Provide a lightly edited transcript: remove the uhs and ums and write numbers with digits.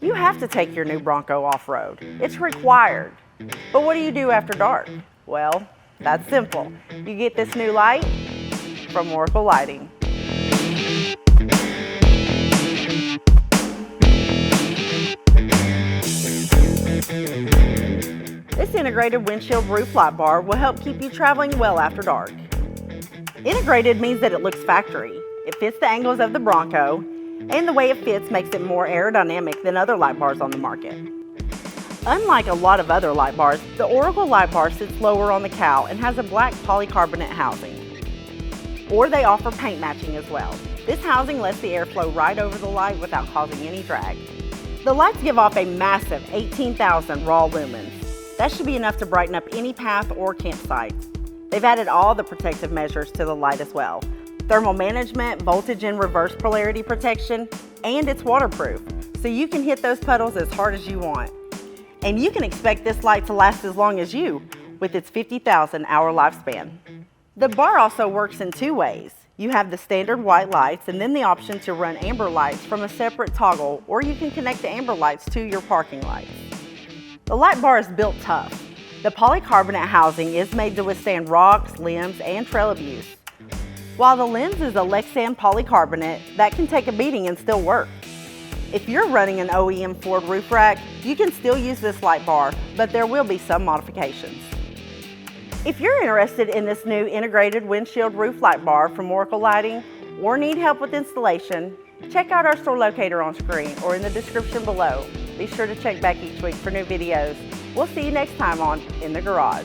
You have to take your new Bronco off-road. It's required. But what do you do after dark? Well, that's simple. You get this new light from Oracle Lighting. This integrated windshield roof light bar will help keep you traveling well after dark. Integrated means that it looks factory. It fits the angles of the Bronco, and the way it fits makes it more aerodynamic than other light bars on the market. Unlike a lot of other light bars, the Oracle light bar sits lower on the cowl and has a black polycarbonate housing. Or they offer paint matching as well. This housing lets the air flow right over the light without causing any drag. The lights give off a massive 18,000 raw lumens. That should be enough to brighten up any path or campsite. They've added all the protective measures to the light as well. Thermal management, voltage and reverse polarity protection, and it's waterproof, so you can hit those puddles as hard as you want. And you can expect this light to last as long as you, with its 50,000 hour lifespan. The bar also works in two ways. You have the standard white lights and then the option to run amber lights from a separate toggle, or you can connect the amber lights to your parking lights. The light bar is built tough. The polycarbonate housing is made to withstand rocks, limbs, and trail abuse. While the lens is a Lexan polycarbonate, that can take a beating and still work. If you're running an OEM Ford roof rack, you can still use this light bar, but there will be some modifications. If you're interested in this new integrated windshield roof light bar from Oracle Lighting, or need help with installation, check out our store locator on screen or in the description below. Be sure to check back each week for new videos. We'll see you next time on In the Garage.